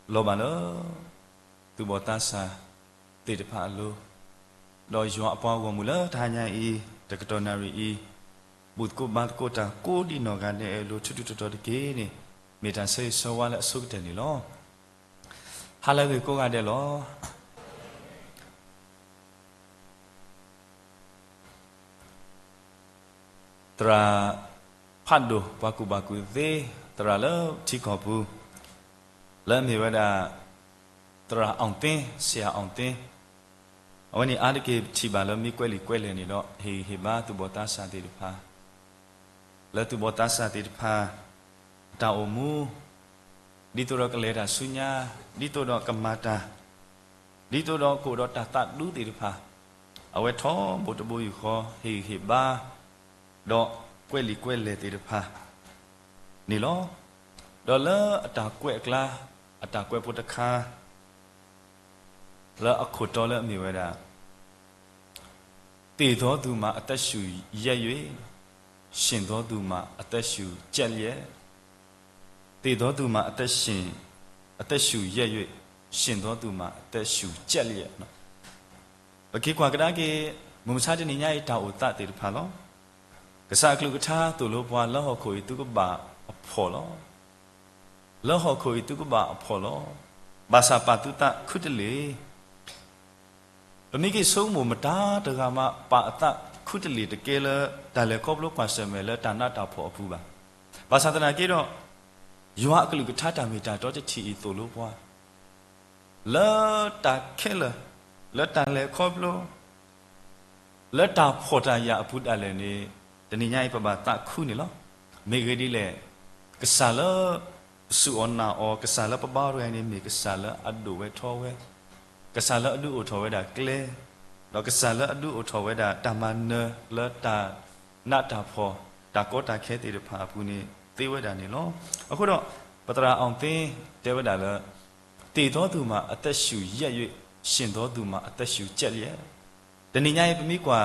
lo mà nó tu bồ tát sa tê được phá lo đòi dọa bao gồm mù lỡ thay nhà y đặc tròn nari y bụt cô bát cô ta cô đi nó gan này lo chút chút chút cái này mình ta sẽ so qua lại số cái này lo hay là người cô gan đây lo tra phát đồ baku thế tra lỡ chỉ có bu lỡ mình vậy là tra ông tên xia ông tên ở đây ai cái chỉ bảo lỡ mi quay lên này đó thì ba tu bồ tát sa tê được pa lỡ tu bồ tát sa tê được pa tao mu đi tu đó cái lẽ là sunya đi tu đó kamata đi tu đó cô đó ta đủ tê được pa ở đây thọ bộ tu bùi kho thì ba đó quay lệ tê được paนี่ล้อดอลเลอร์อัตราเกวกลาอัตราเกวพุทธคาแล้วอคุตอเลมีเวลาตีท้อดูมาอัตชูเยยชินท้อดูมาอัตชูเจริญตีท้อดูมาอัตชูเยยชินท้อดูมาอัตชูเจริญนะเมื่อกี้กว่าก็ได้กี่มุมชาตินี้ยังดาวอุตตะตีพาล้อกษัตริย์กลุกท้าตัวลูกว่าแล้วเขาคุยตุกบ่าพอล้อแล้วเขาคุยตุกบ่าพอล้อภาษาปาตุตะคุดเลยตอนนี้กี่สมุมตาตะกามาปาตะคุดเลยตะเกลแต่เลยครบลูกความเสมอแล้วตาหน้าตาพอผู้บ่าภาษาตะนากี่ดอกยัวกลุกท้าตามีตาตัวจะทีตัวลูกว่าแล้วตาแค่เลยแล้วตาเลยครบลูกแล้วตาพอตายาพุทธอะไรนี่แต่นี่ยังไงปะบ่าตาคู่นี่หรอไม่เคยดีเลยกษาละสุอนาออกษาละปะบ้าด้วยนี่มีกษาละอดูไว้ทอไว้กษาละอดูอุทอไว้ด่าเกลเรากษาละอดูอุทอไว้ด่าตามันเนละตาหน้าตาพอตาโกตาแค่ติดพาผู้นี้ตีไว้ด่านี่หรอเอาคุณดอกปัตราองตีเทวดาละตีท้อดูมาอัตชูเยอะๆชินท้อดูมาอัตชูเจริญแต่นี่ยังไงเป็นมีกว่า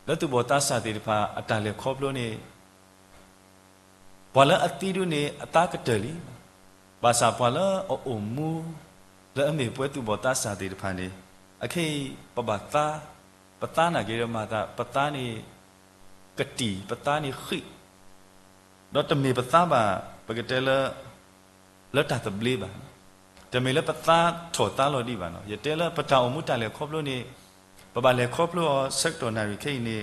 แล้วตัวบทตาสาติพาอัตาเลครบโลนี่พอแล้วอติดูนี่อัตากระเตลีภาษาพอแล้วโอมูแล้วมีพวกตัวบทตาสาติพานี่โอเคปะบาตาปะตาน่ะเกี่ยวมาตาปะตานี่กติปะตานี่ขี้เราจะมีปะตาบ่าปะกเตแล้วตาตะบลีบ่าจะมีแล้วปะตาโถตาเราดีบ่าเนาะอย่าเตแล้วปะตาโอมูตาเลครบโลนี่ปะบาเลครบโลเซกตัวนาริเคนี่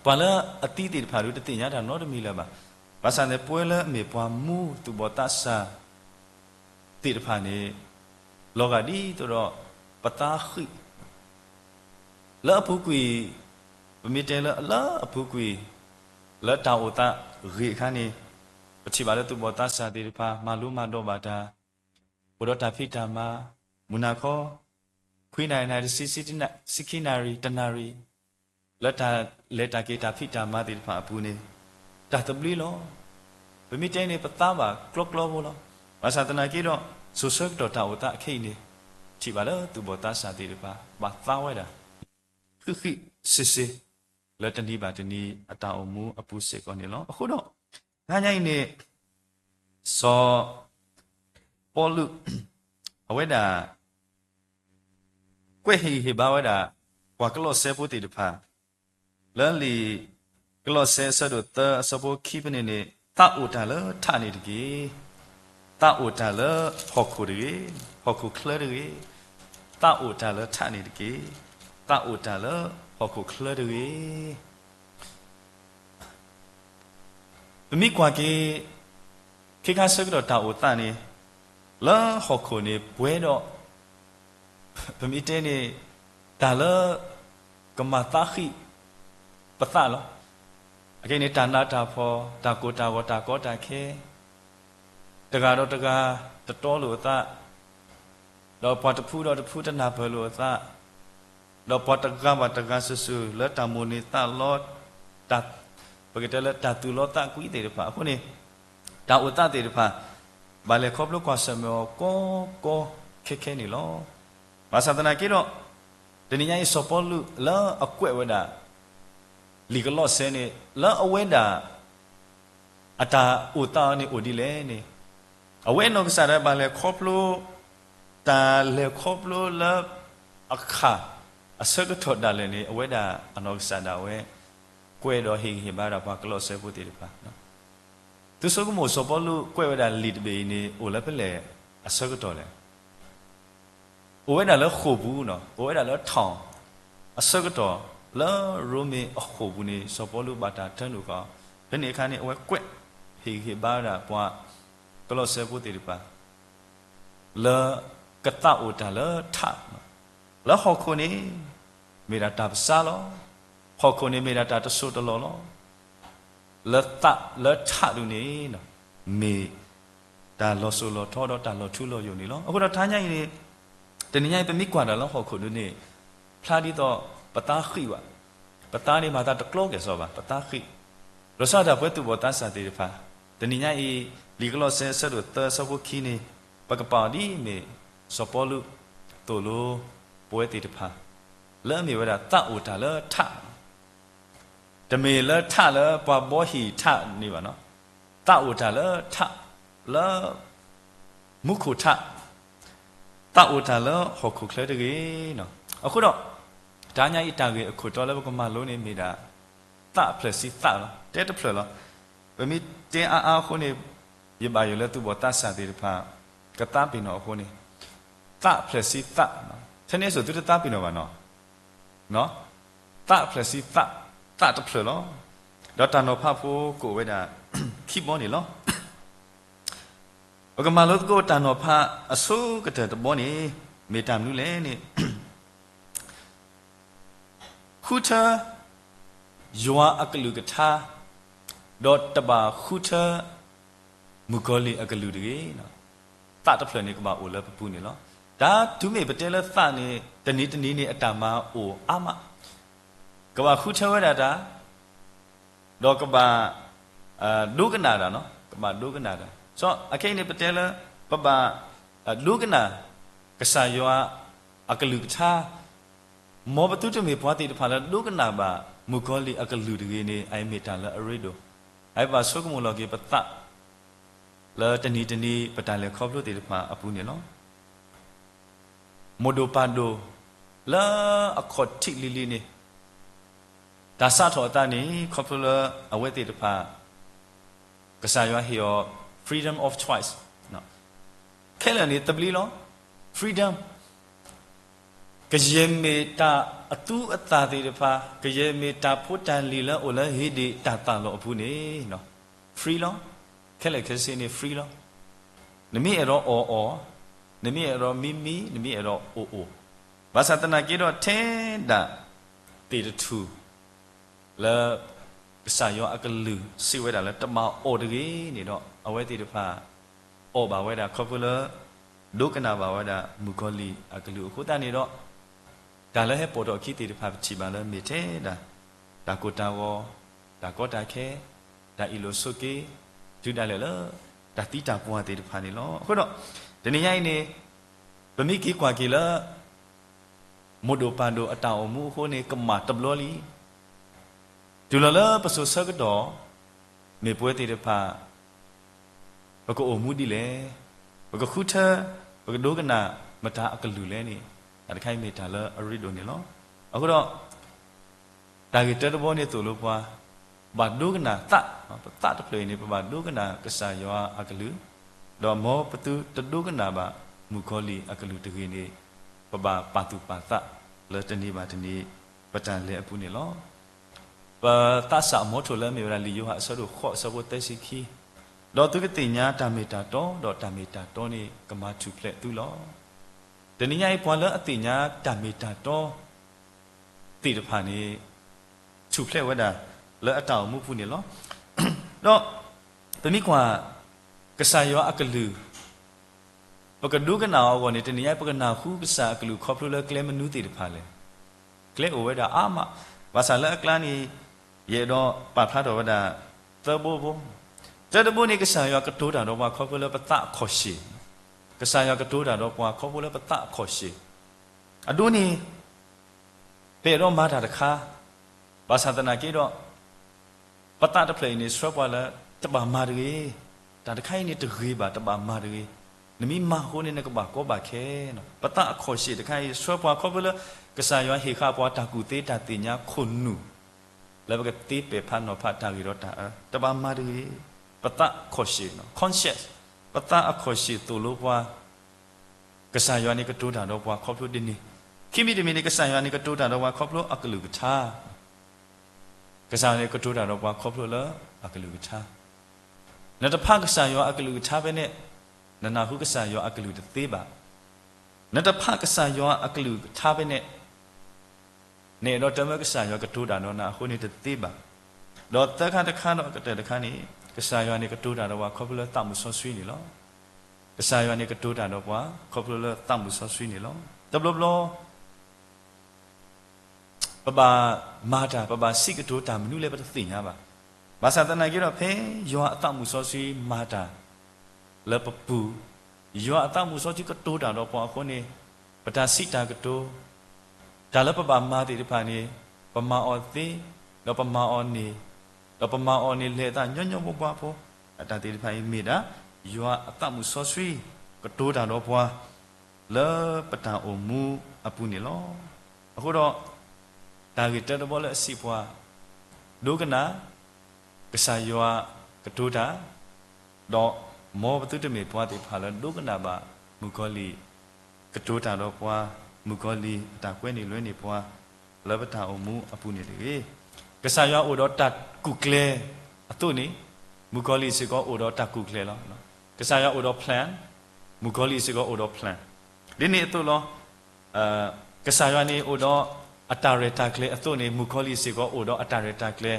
พอแล้วอติติพาดูตติญาทานโนตมีแล้วบ่าภาษาเนี่ยป่วยแล้วมีความมูตุบตัสสะติดผ่านนี้โลกาดีตัวเราปตาขีแล้วผู้กุยมีเจแล้วผู้กุยแล้วดาวตะรีขันนี้ปฏิบัติตุบตัสสะติดผ่ามาลุมาโดบาดาบุรุษพิธามามุนาคอคุยนายสิกินารีตนารีแล้วตาเลตาเกตาพิธามาติดผ่าผู้นี้ตาตบลีล้อเป็นมิตรเนี่ยปตาบ่ากลอกล้อบ่ล้อภาษาตะนากี่ดอกสุสกดอตาอุตะเขนี่ที่บ่าแล้วตุบตาสาติริปาบ่าตาไว้ด่าคือสิแล้วตอนนี้บ่าตอนนี้อัตาอมูอปุเสกอนนี่ล้อအခုတော့ငါညိုင်းနေစောပေါ်လူအဝဲတာကွဲ့ဟီဘာဝဲတာကွာကလော့ဆဲပိုတီတဖာလန်လီကလော့ဆဲဆဒတစဘောခိပနေနေတာဥတာလထာနေတကြီးတာဥတာလဟောခုတကြီးဟောခုခလတကြီးတာဥတာလထာနေတကြီးတာဥတာလဟောခုခလတကြီးမိကွာကေခေခါစကတော့တာဥတာနေလာဟောခုနေဘွဲတော့ပမိတဲနေတာလကမတာခိပသလောအကိနေတဏတာဖောတာကိုတာဝတာကောတာခေတကတော့တကတတော်လို့သတော့ပတဖူးတော့တဖူးတနာဘလို့သတော့ပတကဘာတကဆဆူလတမူနီတလောတပကတလတတူလောတကွီတေဖာအခုနေတာဥတတေဖာဘာလေခေါပလို့ကွာစမေကိုခဲနေလောဘာသာတနာကေတော့တနည်းရဲ့စပေါ်လူလာအကွဲ့ဝဒလီကလော့ဆဲနေလာအဝဲတာအတာဥတာနေဥဒီလဲနေ เอาไว้นอกจากนั้นบางเลยครบโลตาเลยครบโลแล้วอักขะอาศัยก็ถอดได้เลยนี่เอาไว้ได้อนอกจากนั้นเอาไว้กวยดอหิบาราปากลอเสพุติริปะตุสกุโมสปอลูกวยไว้ได้ลีดเบนี่โอละเป็นเลยอาศัยก็ถอดเลยโอ้ยน่ะแล้วขบูเนาะโอ้ยน่ะแล้วทองอาศัยก็ถอดแล้วรู้มีขบูนี่สปอลูบาตาท่านดูก็เป็นอีกครั้งนี้เอาไว้กวยหิบาราปากลอเสพุติริปะแล้วกตาอุตาแล้วท่าแล้วหอกคนนี้มีราตาภาษาล้อหอกคนนี้มีราตาตสุดล้อแล้วตาแล้วท่าดูนี้เนาะมีตาล้อสุล้อทอดตาล้อชุล้ออยู่นี่ล้อအခုတော့ထားညရင်တနည်းညเป็นမိကွာတယ်ล้อหอกคนนี้พลาดที่ต่อปตาขี้วะปตานี่มาตาตะกลอกแกซอบ่ปตาขี้รสชาติเพื่อตัวบตัสสะติฟ้าตนนี้ไอ้ลีกลอเซสรุตสบุคีนี่ปะกะปาดีมีสปอลุตัวโลป่วยติดฟ้าเริ่มมีเวลาตะอุตาเลทะจะมีเลทะเลปะบ่หีทะนี่วะเนาะตะอุตาเลทะเลมุขุทะตะอุตาเลหกขุเคลตะกีเนาะအခုတော့ဒါညာဤတာကြီးအခုတော်လည်းဘကမလုံးနေမိတာตะ plus စီตะလားတဲ့တ plus လားဘယ်မိတင်းအားခုနေပြပါရလဲသူဘောတတ်ဆာတိဖာကတပင်တော့ခုနေตะ plus စီตะနော်ဆနေဆိုသူတပင်တော့ပါနော်ตะ plus စီตะตะတ plus လောတော့တန်တော့ဖတ်ဖို့ကိုဝဲတာခိဘောနေလောဘကမလုံးကိုတန်တော့ဖတ်အစိုးကတဲ့ဘောနေမေတ္တာမှုလဲနေခုထယောအကလူကထာဒေါ်တဘာခုထမူဂောလီအကလူတေနော်တတ်တဖလနေကဘာအိုလပပူနေလောဒါဒုမေပတဲလသနေတနီတနီနေအတမအိုအမကဘာခုထဝရတာဒေါ်ကဘာဒုကနာတာနော်ကဘာဒုကနာတာဆိုအခိနေပတဲလပပဒုကနာကဆာယောအကလူကထာမောပတုတမေဘွားတိတဖာလဒုကနာဘာမူဂောလီအကလူတေနေအိုင်မေတာလအရိဒိုအိုင်ဘာဆုကမလောကေပတလာတနီတနီပတန်လေခေါပလို့တေတဖာအပူနေနော်မိုဒိုပါဒိုလာအခေါ်တိလီလီနေဒါစထောတာနေခေါပလို့အဝဲတေတဖာကစားရွာဟီယော freedom of choice နော်ခဲလနေတပလီလော freedomကယေမေတာအတူအတာတေတဖာကယေမေတာဖို့တန်လီလအိုလဟိဒီတာတာလောအပူနေနော် free လောခဲလက်ခဲစင်းနေ free လောနမီအရောအောနမီအရောမီမီနမီအရောအိုအိုဘာသာတနာကြီးတော့ထဲတာတေတထူလာပစာယောအကလူစီဝဲတာလဲတမအော်တကြီးနေတော့အဝဲတေတဖာအော်ပါဝဲတာခေါပလာဒုကနာပါဝဲတာမူဂောလီအကလူအခုတန်နေတော့ဒါလည်းဟဲ့ပေါ်တော့ခိတေတဖာချီပါလဲမိထဲဒါကိုတာဝဒါကောတာခဲဒါအီလိုဆုကေဒူဒါလေလောဒါတိတာပွားတေတဖာနေလောအခုတော့ဒီနေ့ရိုင်းနေဗမိကီကွာကီလာမိုဒိုပန်ဒိုအတောင်အမှုခိုးနေကမာတဘလောလီဒူလလပစုဆကတော့မေပွဲတေတဖာဘကောအမှုဒီလေဘကခုထဘကဒိုကနာမတာအကလူလဲနေတခိုင်မေတာလအရိဒိုနေလောအခုတော့ဒါကတတဘောနေတူလို့ပွားဘာဒုကနာတတပလေနေဘာဒုကနာကဆာယောအကလူတော့မောပတုတဒုကနာဘာမူခောလီအကလူတကြီးနေဘာပါတုပါတလတနေပါတနေပတန်လေအပူနေလောဘာတဆာမောထိုလဲမေရလီယောဟာဆရုခောဆဘတဲစီခီတော့သူကတိညာတာမေတာတော့တာမေတာတော့နေကမာထုဖလက်သူလောတနည်းအားပွာလအတိညာတာမေတာတော့တိတဖာနေထုဖလက်ဝဒလဲအတောင်မှုဖူနေလောတော့တနည်းကွာကဆာယောအကလူပကဒုကနာဝနေတနည်းအားပကနာခုကဆာအကလူခေါပလိုလဲကလဲမနူးတိတဖာလဲကလဲအိုဝဒအာမဘာသာလဲအကလာနီရေတော့ပါဖလာတော့ဝဒသဘောဘောတတဘုန်ကဆာယောကတိုးတာတော့ဘာခေါပလိုပတခေါ်ရှိကဆာယောကတိုးတာတော့ပွာခေါပလိုပတခေါ်ရှိအဒုနီပေတော့မာတာတခါဘာသာတနာကေတော့ပတတပလေနေစရပွာလာတဘာမာရီ ta de khai ni de ri ba ta ba ma de nami ma ho ni na ka ba ko ba khe no pata a kho shi de khai so pwa kho bla ka sa yo he kha pwa ta ku te ta ti nya khun nu la ba ka ti pe pha no pha ta gi ro ta ba ma de pata kho shi no conscious pata a kho shi tu lo pwa ka sa yo ni ka tu da do pwa kho plo de ni khi mi de mi ni ka sa yo ni ka tu da do pwa kho plo a ka lu ka tha ka sa ni ka tu da do pwa kho plo la a ka lu ka tha na ta pha ka sa yo a ka lu ka tha be ne na na hu ka sa yo a ka lu de te ba na ta pha ka sa yo a ka lu ka tha be ne ne no ta ma ka sa yo ka tu da no na hu ni de te ba do ta kha no ka te ta kha ni ka sa yo ni ka tu da do pwa kho plo ta mu so swi ni lo ka sa yo ni ka tu da do pwa kho plo la ta mu so swi ni lo ta blo blo ba ma ta ba si ka tu ta mnu le ba ta ti nya ba ba sa ta na ki ro phe yo a ta mu so swi ma ta le pa pu yo a ta mu so chi ka tu da do pwa kho ni ba ta si ta ka tu da le ba ma ti de pha ni pa ma o ti lo pa ma o ni lo pa ma o ni le ta nyo nyo bo pwa pho ta ti de pha mi da yo a ta mu so swi ka tu da do pwa le pa ta o mu a pu ni loအခုတော့ဒါကတက်တော့လည်းအစီပွားဒုကနာကဆာယောကတူတာတော့မောဘတုတမေပွားတိဖာလဒုကနာပါမူကောလီကတူတာတော့ပွားမူကောလီတာကွဲနေလွဲနေပွားလဘတာအမှုအပူနေတယ်ကဆာယောအိုတော့တကုကလေအတုနေမူကောလီစေကောအိုတော့တကုကလေလောကဆာယောအိုတော့ plan မူကောလီစေကောအိုတော့ plan ဒီနေ့အတုလောကဆာယောနေအိုတော့အတာရတာကလေအတုနေမူကောလီစေကောအိုတော့အတာရတာကလေ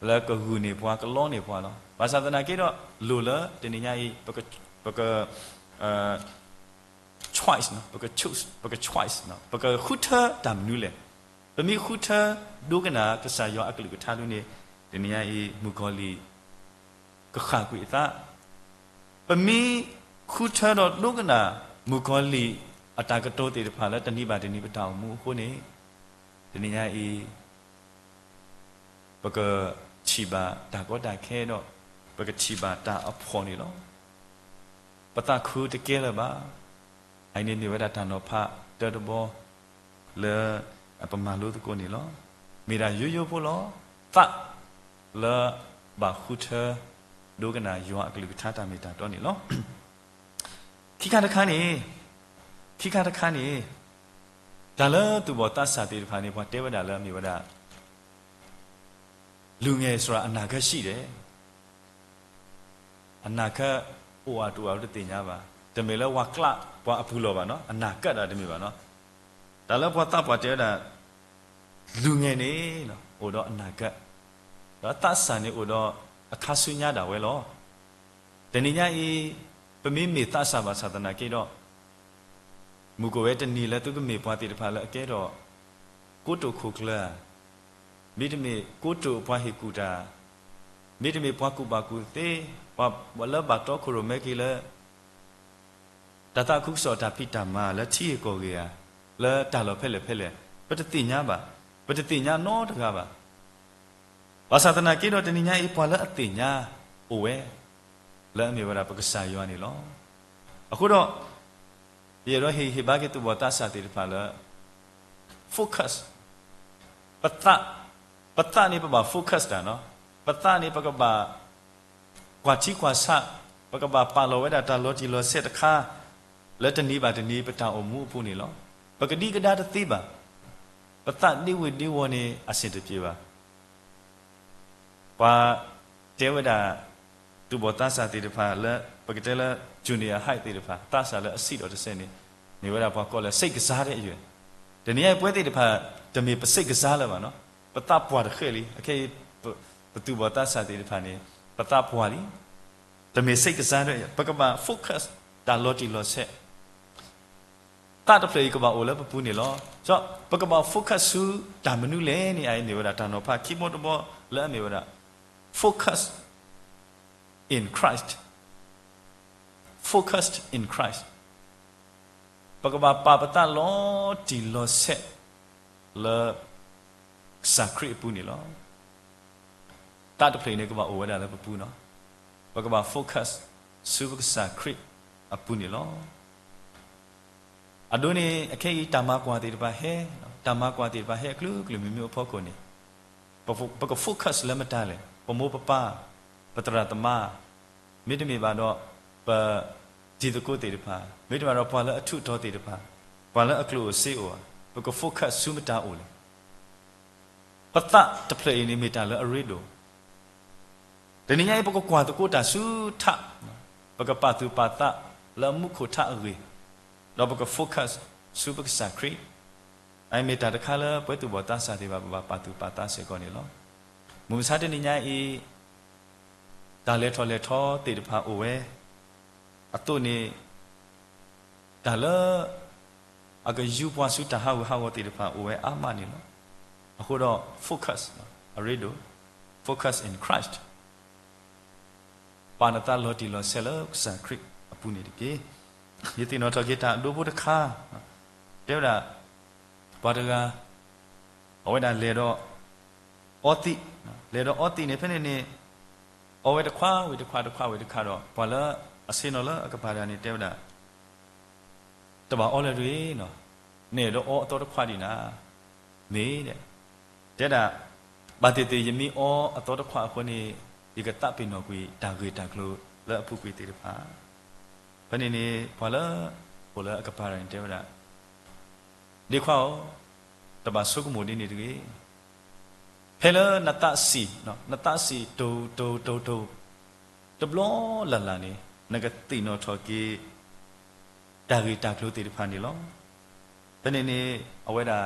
လဲကဟူနေပွားကလောနေပွားလောဘာသာတနာကေတော့လူလတနေညာဤပကchoice နော်ပက choose ပက choice နော်ပကခုထတမ်နူလေပမီခုထဒုကနာကဆာယောအကလူကထားလူနေတနေညာဤမူကောလီကခါကွေတာပမီခုထတော့ဒုကနာမူကောလီအတာကတိုးတေဖာလဲတနိပါတနိပတောင်မူခုနေတနေညာဤပကချီပါတာကောတာခဲတော့ပကချီပါတာအဖော်နေလောပတခုတကဲလပါအိုင်နေဝဒတာနောဖတတဘောလေအပမာလို့တကိုနေလောမိရာရွရွဖို့လောဖလေဘာခုထဒုကနာယောအကလူထားတာမိတာတော့နေလောခိခါတခါနေဒါလသူဘောတဆာတေဖာနေဘောတေဝဒလမိဝဒလူငယ်ဆိုတာအနာဂတ်ရှိတယ်အနာဂတ်ဟိုအတူအတူတင်ကြပါတမေလဝကလဘွားအဖူလောပါနော်အနာဂတ်တာတမေပါနော်ဒါလည်းဘွားတပ်ဘွားတဲတာလူငယ်နေနော်ဟိုတော့အနာဂတ်တော့တဆန်နေဟိုတော့အခါဆွညတာဝဲလောတဏိညာဤပမိမေတဆာဘာသဒနာကေတော့မူကိုဝဲတဏီလဲသူပမေဘွားတိတဖာလဲအကဲတော့ကိုတုခုကလာမိတမေကိုတုဘွားဟေကူတာမိတမေဘွားကူပါကူတေဝလဘတ်တော့ခရမဲကီလဲတတခုစောတာပိတမာလဲချီကိုကေရလဲတာလောဖဲ့လေပတတိညာပါပတတိညာနောတကားပါဘာသာတနာကေတော့တဏိညာဤပွာလဲအတိညာအိုဝဲလဲအမေဝရပက္ကဆာယောနေလောအခုတော့ရေတော့ဟေဘာကေတူဘတာစာတိဖာလဲ focus ပတနေပပါ focus တာနော်ပတနေပကပါกว่าที่กว่าซะปกบาปาโลเวดาตาโลจิโลเซตคาและตนีบาตนีปตาอมูผู้นี่ลอปกติกดาตติบาปตะนิวินิวนีอสิตပြေบาปาเทวดาตุบตัสสะติตภาและปกติละจูเนียไฮติตภาตัสสะและอสิตอตเซนี่နေဝဒဘွားကောလဲစိတ်ကစားတဲ့အရွယ်ဒီနေ့ပွဲတိတဖာတမေပစိတ်ကစားလဲပါနော်ပတပွားတခဲလီအခေပတူဘတဆာတိတဖာနေပတပွားလီတမေစိတ်ကစားတဲ့ပကပ focus ဒါလော်တီလော်ဆက်တာတဖလေကဘာအိုလဲပပူနေလောဆိုပကပ focus ဆူဒါမနုလဲနေအိုင်နေဝဒတာနောဖာခိမောတဘောလဲနေဝဒ focus in Christ focused in Christปกบาปาปตาล้อตีล้อเสเลสักครีปูนี่ล้อตาตะเพลเนี่ยก็ว่าโอ้ได้แล้วปูเนาะ ปกบาโฟกัสสุบกษาคริอปุนิลออดูนี่แค่ตามากว่าตีบ้าเฮตามากว่าตีบ้าเฮกลูกลืมมีอุปกรณ์นี่ปกโฟกัสแล้วไม่ได้เลยปโมปป้าปตระตมามิตรมีบาดอปะจีตโกตีบ้ามิตรบาดอพอละทุตอตีบ้าพอละอักลูเสียวปกโฟกัสสุไม่ได้โอเลยปัตตะจะเพลย์นี่ไม่ได้เลยอริโดแต่นี่ไงปกกว่าตะโกตาสุทะปกปาตุปาตะแล้วมุขทะอริเราปกโฟกัสสุปกษาคริไอเมตตาตะคาละเปิดตัวบทตาสาธิบาปาตุปาตาเสก่อนนี่หรอมุมซาเดนี่ไงอีตาเลทอติดพาโอเวอตุนี่ตาละอากยูปวาสุตาฮาวติดพาโอเวอามานี่หรอအခုတော့ focus အရိဒို focus in Christ ပါဏတလောတီလောဆဲလစခရစ်အပူနေတကေယတိနောထကေတာဒိုဘုဒခါတဲ့ဒါဘာတကအဝဲတာလေတော့အောတိလေတော့အောတိနေဖက်နေအဝဲတခွာဝဲတခွာတော့ဘာလဲအစင်းနော်အကပါရနေတဲ့ဒါတဘာအော်လေရီနော်နေတော့အောအတော်တခွာဒီနာနေတဲ့တဲ့ဒါဘာတေတေယမီအောအတော်တခွာခွနေဒီကတပ်ပင်တော်ကွေတာကွေတာကလို့လက်အဖုကွေတေတဖာဘယ်နေဘာလဲဘောလဲအကပါရင်တဲ့ဒါဒီခွာတဘာဆုကမိုဒီနေတကေဖဲလနတစီနော်နတစီတိုတဘလောလာနေနကတိနော်ထော်ကေတာကွေတာကလို့တေတဖာနေလောဘယ်နေအဝဲတာ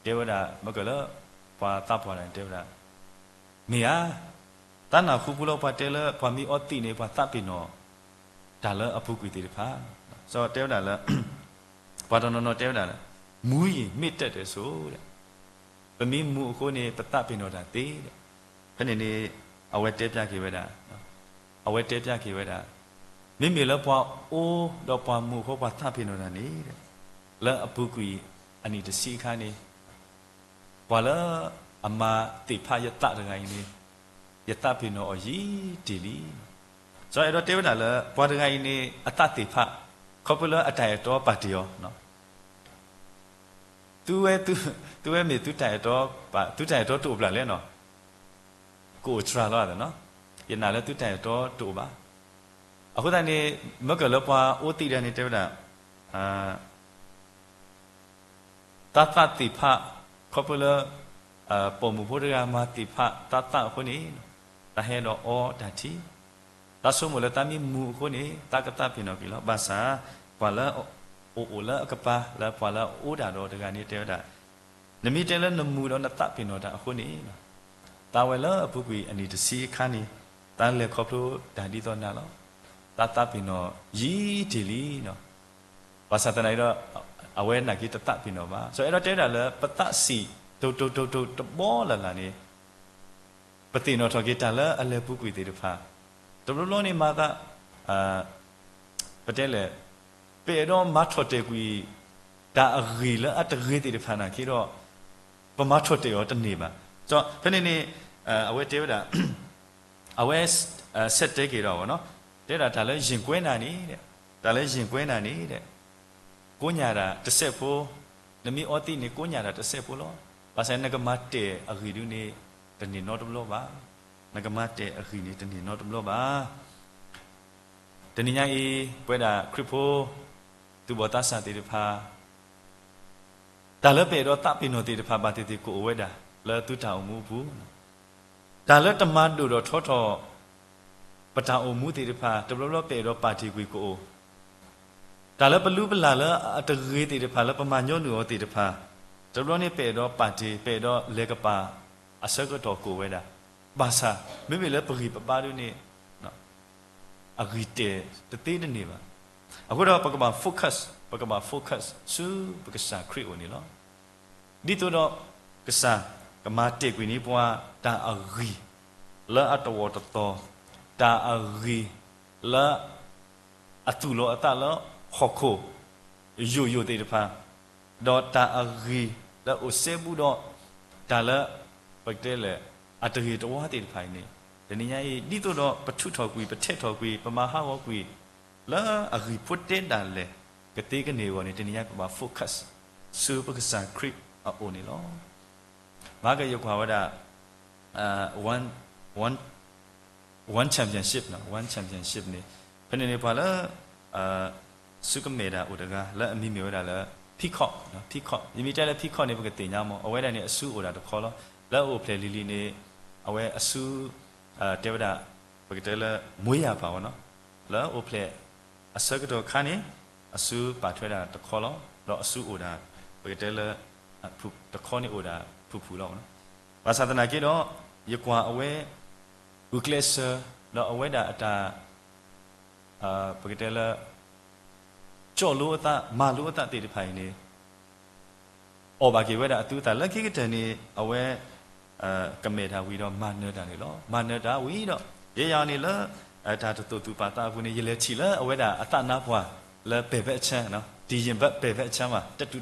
တဲ့ဒါမကလပွာတပ်ပွာတယ်တဲ့ဒါမေယာတဏ္ဍခုပုလောပါတဲလပွာမီအောတိနေပွာတပ်ပိနောဒါလအဖုကွေတေတဖာဆိုတဲ့ဒါလပွာတနော်တဲ့ဒါလမူးရင်မြစ်တက်တယ်ဆိုတဲ့ပမီမူအခုနေပတပ်ပိနောဒါတေးတဲ့ခဏနေအဝဲတဲပြခေဝဲတာအဝဲတဲပြခေဝဲတာမိမိလပွာအိုးတော့ပွာမူခောပွာတပ်ပိနောဒါနေတဲ့လဲအဖုကွေအနိတစီခါနေဘာလဲအမတိဖာယတတငိုင်းနေယတပိနောယီတီလီဆိုရတော့တေဝနာလဲဘာတငိုင်းနေအတတိဖခေါပလအတိုင်တော့ပါတီယောနော်သူဝဲမေသူတိုင်တော့ပါသူတိုင်တော့တူပလာလဲနော်ကိုထရာလာတယ်နော်ယနာလဲသူတိုင်တော့တူပါအခုတည်းနေမကလပွားအိုတီတယ်နေတေဝနာတတတိဖခေါပလပုံမှုဖို့ရမှာတိဖတတခုနေတဟဲတော့အောဓာတိတဆုမလတမီမူခုနေတကတပိနောကိလောဘာသာဘာလာအိုလာကပါလာဘာလာအိုဒါတော့တကနေတဲတာနမိတဲလနမူတော့နတပိနောတာခုနေတာဝဲလအပုကွေအနိတစီခါနေတန်လေခေါပလို့ဓာတိတော့နာလောတတပိနောယီတီလီနော်ဘာသာတနိုင်တော့အဝဲနာကိတတပိနောပါဆိုအဲ့တော့တဲတာလဲပတစီတုတ်တဘောလာနေပတိနောထကေတာလဲအလဲပုကွေတေတဖာတဘလုံးနေမှာကပတဲလေပေတော့မထော်တေကွေဒါအဂီလဲအတဂေတေတဖာနာခေတော့ပမထော်တေရောတနေပါဆိုတော့ဖနေနေအဝဲတေဝတာအဝဲဆက်တေကေတော့ဗောနော်တဲတာဒါလဲရင်ကွဲနာနေတဲ့ဒါလဲရင်ကွဲနာနေတဲ့ကိုညာတာတစ်ဆက်ဖို့နမီအောတိနေကိုညာတာတစ်ဆက်ဖို့လောဘာဆိုင်နကမတေအဂီဒုနေတနေတော့တဘလို့ပါနကမတေအဂီနေတနေတော့တဘလို့ပါတနေညာအေပွဲတာခရစ်ဖိုသူဘောတဆာတေတဖာဒါလည်းပေတော့တပိနောတေတဖာပါတေတေကိုအဝဲတာလဲသူတောင်မှုဘူးဒါလည်းတမန်တို့တော့ထောပတာအုံမှုတေတဖာတဘလို့ပေတော့ပါတီကွေကိုဒါလည်းဘလူပလာလည်းအတရေတေတဖာလည်းပမာညောနူရောတေတဖာတဘလို့နေပေတော့ပါတီပေတော့လေကပါအစကတော့ကိုဝဲတာဘာသာမိမိလည်းပဂီပပါတို့နေနော်အဂီတေတသေးနေပါအခုတော့ပကမာ focus စုပကစားခရစ်ဝင်လောဒီတော့ကစားကမာတေကွေနေပွားတာအဂီလာအတော်တော်တာအဂီလာအတူလောအတလောခေါ်ခိုယိုတေတဖာဒေါ်တာအဂီလာအစေဘူးတော့ဒါလာပကတဲလေအတရီတော်တေတဖိုင်နေတ တနည်းအားဖြင့်ဒီတော့ပထုထော်ကွေပထက်ထော်ကွေပမာဟဝကွေလာအဂိဖုတ်တဲ့တန်လေကတိကနေဝနေတနည်းအားဖြင့်ပမာ focus စူပကစားခရစ်အိုနေလောငါကယခွာဝဒone championship နော် one championship နေဖနေနေပါလားစုကမေတာဥဒကလက်အမိမေဝဒလာpeacock နော် peacock ဒီမီတဲလက် peacock နေပကတင်ညာမောအဝဲတိုင်းနေအဆူဥဒါတခေါ်လောလက်အိုဖလေလီလီနေအဝဲအဆူတေဝဒပကတဲလက်မွေးရပါဝနော်လက်အိုဖလေအစကတော့ခါနေအဆူပါထွဲတာတခေါ်လောတော့အဆူဥဒါပကတဲလက်ဖူတခေါ်နေဥဒါဖူလောနော်ဘာသာတနာကေတော့ယကွာအဝဲဥကလစ်တော့အဝဲတာအတာပကတဲလက်ကြောလို့အတာမာလို့အတာတေတဖိုင်နေအော်ဘာကေဝဲတာအတူတာလက်ကိကတန်နေအဝဲကမေတာဝီတော့မာနတာနေလောမာနတာဝီတော့ရေရနေလားဒါတူပါတာဘူးနေရလေချီလားအဝဲတာအတနာဘွားလဲပေပဲအချမ်းနော်ဒီရင်ဘက်ပေပဲအချမ်းမှာတတူ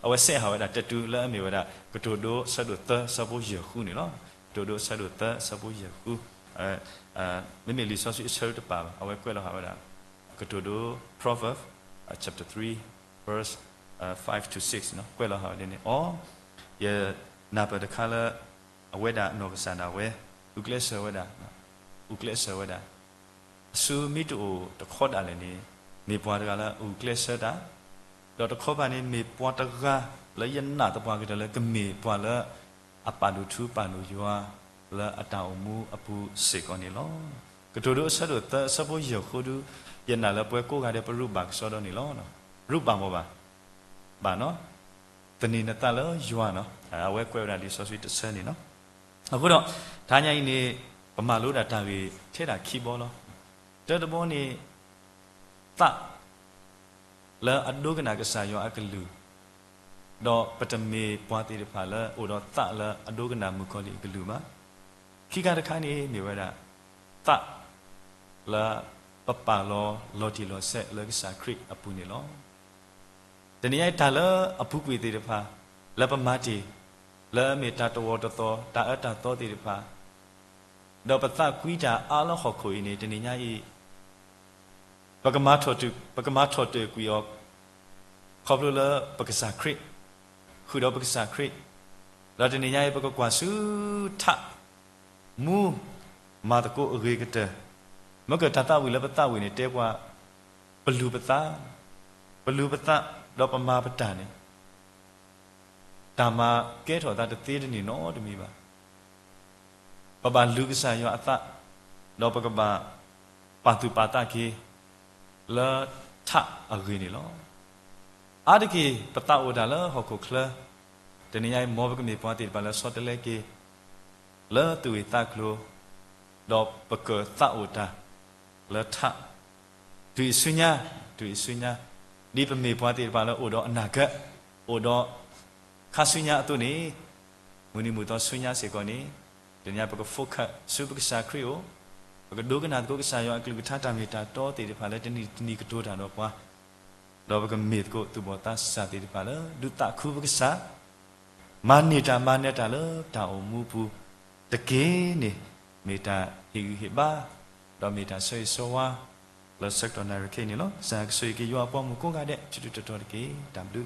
အဝဲဆက်ဟာဝဲတာတတူလဲအမေဝဲတာကတူဒိုဆတ်ဒိုသဆဘိုရခုနေလောတူဒိုဆတ်ဒိုသဆဘိုရခုမေမေလီဆောစီဆယ်တပါအဝဲကွဲလောဟာဝဲတာကတူဒို proverb chapter 3 verse 5 to 6 no kwela ha ne oh ye na pa de khala aweda no kasana we uklesa weda uklesa weda su mi to de khot ale ni me pwa da la uklesa da do de khot ba ni me pwa ta ga la yan na ta pwa ke da la ke me pwa la apa lu thu pa lu ywa la ataw mu apu se ko ni lo ke to do sa do ta sa bo yo khu du yan na la pwe ko ga de pru ba so do ni lo no ru ba mo ba bà nó tình hình ta lỡ doa nó quay quay ra đi so suy tự sơn đi nó cái đó thà nhai này mà lúc đã ta vì thế là khi bó nó tới đó này ta lỡ ăn đôi cái nào cái xài do ăn cái lử đó bắt đầu mê qua thì phải lỡ ở đó ta lỡ ăn đôi cái nào mới có đi cái lử mà khi cái này mình phải là ta lỡ bà lo thì lo sẽ lỡ cái xài creek áp này loตอนนี้ไอ้ตาละอภุกวิติรภาละปมาติละเมตตาตวตโตตาอัตตาโตติรภาดอกปตะกุยตาอาละขอคุยนี่ตอนนี้ไอ้ปกมาทอตุกุยอกขอบรู้ละปกษาคริคือดอกปกษาคริแล้วตอนนี้ไอ้ปกกว่าสุทะมูมาตะโกอเรกะเตมะกะตาตะวิละปตะวินี่เตกว่าปลูปตะเราประมาประจานเนี่ยตามมาเกถอดตาตะเตี้ยนี่เนาะตมีบ่าปะบาลูกษายออัตเราปะกะบาปาตุปาตะเกละทะอะเรนี่ลออาดะเกปะตะโอดาละฮอโคคลาตะนี่ไอ้มอปะกะเมปวาติปะละซอตะเลเกละตุวิตะคโลดอปะเกตะโอดาละทะตุอิสุญญาဒီပမေပွားတိပါလို့အိုတော့အနာဂတ်အိုတော့ခါဆုညာအတုနေမူနီမူတော့ဆုညာစေကောနေတ냐ပကဖုခဆုပကစာခရီယိုပကဒုကနာတကုကစာယောအကလူထတာမီတာတောတိပါလေတနီကတိုးတာတော့ပွားတော့ပကမေကိုသူဘောတာစာတိပါလေဒုတခုပကစာမာနေတာမာနေတာလို့တာအမှုဘူးတကယ်နေမေတာဟိဟိဘာတော့မေတာဆွေဆိုဝါလက်ဆက်တော်နာရခေနေလို့ဇာဆွေကရွာပေါ်မှုကိုကတဲ့ချွတ်တော်တကေတမ်လူ